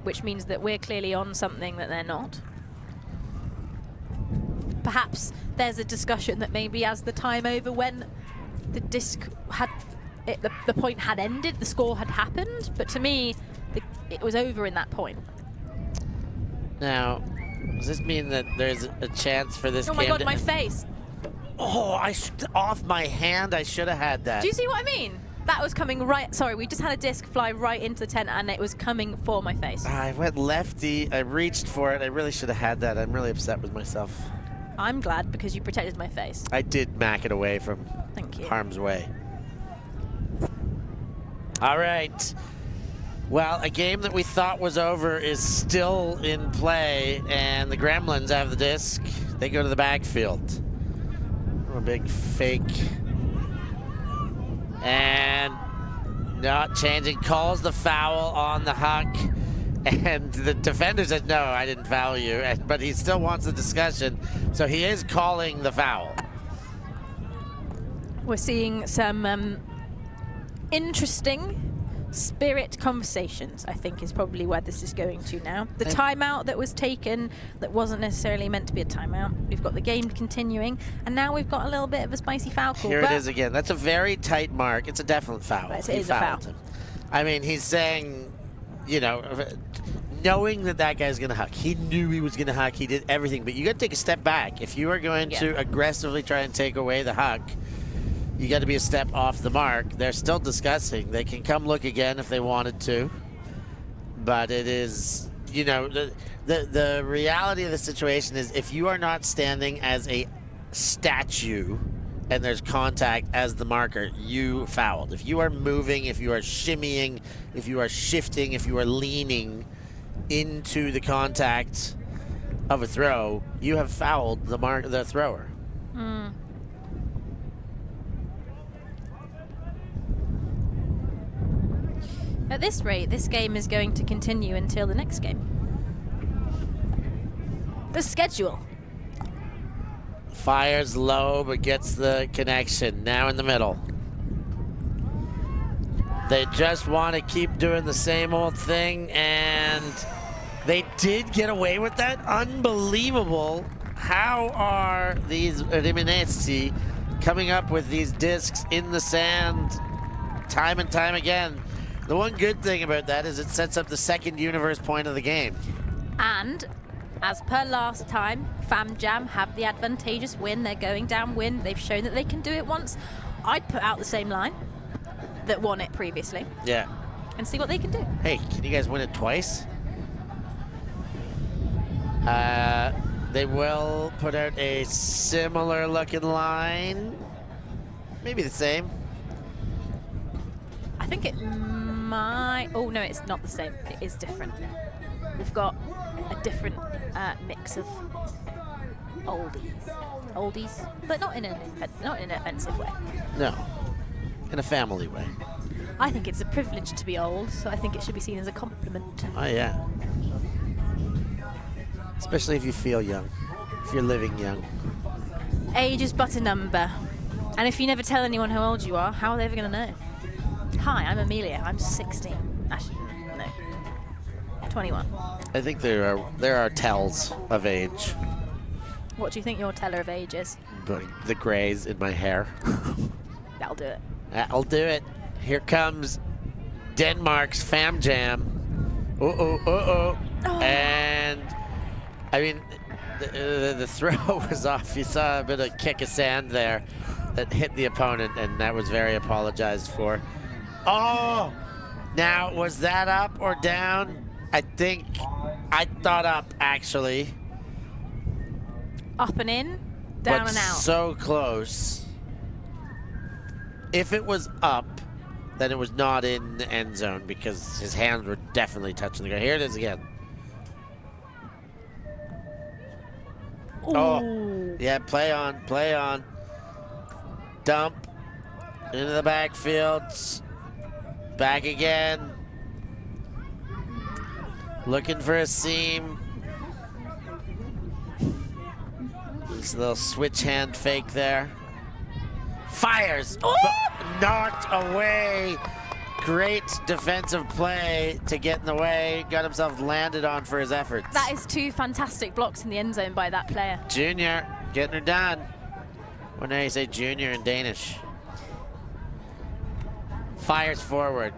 which means that we're clearly on something that they're not. Perhaps there's a discussion that maybe as the time over when the disc had, the point had ended, the score had happened, but to me, it was over in that point. Now, does this mean that there's a chance for this game? Oh my God, my face. Oh, off my hand, I should have had that. Do you see what I mean? That was coming right, sorry, we just had a disc fly right into the tent and it was coming for my face. I went lefty, I reached for it, I really should have had that. I'm really upset with myself. I'm glad because you protected my face. I did mack it away from harm's way. All right. Well, a game that we thought was over is still in play, and the Gremlins have the disc. They go to the backfield. A big fake. And not changing, calls the foul on the Huck. And the defender said, no, I didn't foul you. But he still wants the discussion, so he is calling the foul. We're seeing some interesting spirit conversations, I think, is probably where this is going to now. The timeout that was taken that wasn't necessarily meant to be a timeout. We've got the game continuing, and now we've got a little bit of a spicy foul call. Here it is again. That's a very tight mark. It's a definite foul. Right, it is a foul. Him. I mean, he's saying, you know, knowing that that guy's going to huck. He knew he was going to huck. He did everything. But you got to take a step back. If you are going to aggressively try and take away the huck, you got to be a step off the mark. They're still discussing. They can come look again if they wanted to. But it is, you know, the reality of the situation is if you are not standing as a statue and there's contact as the marker, you fouled. If you are moving, if you are shimmying, if you are shifting, if you are leaning into the contact of a throw, you have fouled the thrower. At this rate, this game is going to continue until the next game. The schedule. Fires low, but gets the connection. Now in the middle. They just want to keep doing the same old thing, and they did get away with that. Unbelievable. How are these Rimini coming up with these discs in the sand time and time again? The one good thing about that is it sets up the second universe point of the game. And as per last time, Fam Jam have the advantageous win. They're going downwind. They've shown that they can do it once. I'd put out the same line that won it previously. Yeah. And see what they can do. Hey, can you guys win it twice? They will put out a similar looking line. Maybe the same. I think it might... Oh, no, it's not the same. It is different. We've got a different mix of oldies, but not in an offensive way. No, in a family way. I think it's a privilege to be old, so I think it should be seen as a compliment. Oh, yeah. Especially if you feel young, if you're living young. Age is but a number. And if you never tell anyone how old you are, how are they ever going to know? Hi, I'm Amelia. I'm 16. Actually, no. 21. I think there are tells of age. What do you think your teller of age is? The grays in my hair. That'll do it. That'll do it. Here comes Denmark's Fam Jam. Uh-oh. And, I mean, the throw was off. You saw a bit of kick of sand there that hit the opponent, and that was very apologized for. Oh! Now, was that up or down? I thought up, actually. Up and in, down and out. So close. If it was up, then it was not in the end zone because his hands were definitely touching the ground. Here it is again. Ooh. Oh, yeah, play on. Dump into the backfield. Back again. Looking for a seam. Just a little switch hand fake there. Fires, but knocked away. Great defensive play to get in the way. Got himself landed on for his efforts. That is two fantastic blocks in the end zone by that player. Junior getting her done. Well, now you say junior in Danish. Fires forward.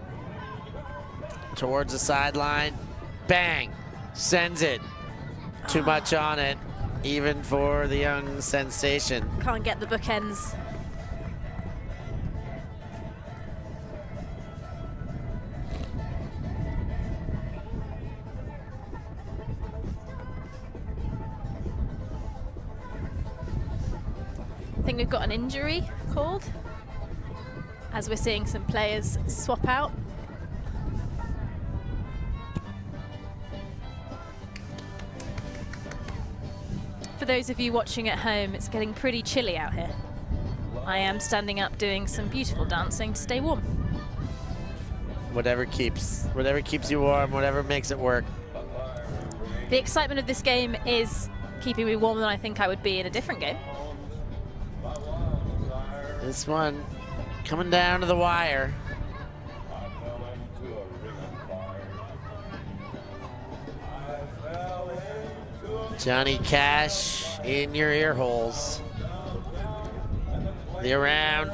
Towards the sideline. Bang. Sends it. Too much on it, even for the young sensation. Can't get the bookends. I think we've got an injury called, as we're seeing some players swap out. For those of you watching at home, it's getting pretty chilly out here. I am standing up doing some beautiful dancing to stay warm. Whatever keeps you warm, whatever makes it work. The excitement of this game is keeping me warmer than I think I would be in a different game. This one coming down to the wire. Johnny Cash in your ear holes. The around,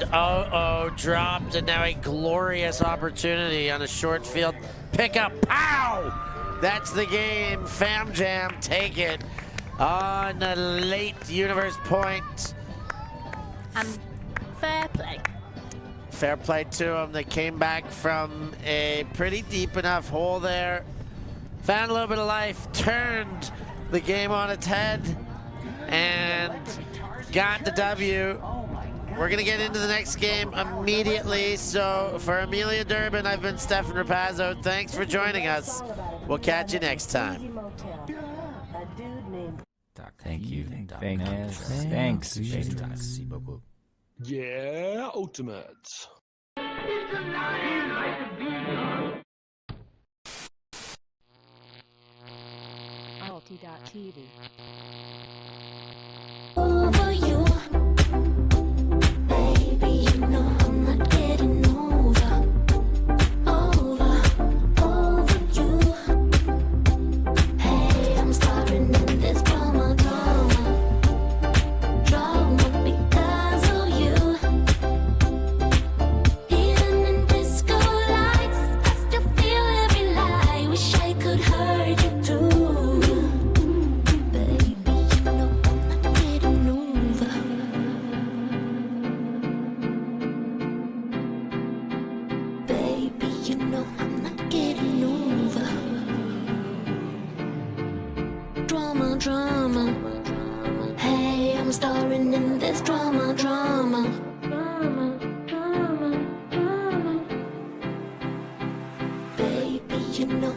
dropped, and now a glorious opportunity on a short field pickup. Pow! That's the game. Fam Jam take it on a late universe point. And fair play. Fair play to them. They came back from a pretty deep enough hole there. Found a little bit of life, turned the game on its head, and got the W. We're going to get into the next game immediately. So for Amelia Durbin, I've been Stefan Rapazzo. Thanks for joining us. We'll catch you next time. Thank you. Thanks. Yeah, Ultimate. ULTI.TV. Over you, baby, you know I'm not getting over you. Hey, I'm starting in this drama because of you. Even in disco lights, I still feel every lie. Wish I could hurt you too. Drama. Hey, I'm starring in this drama. Baby, you know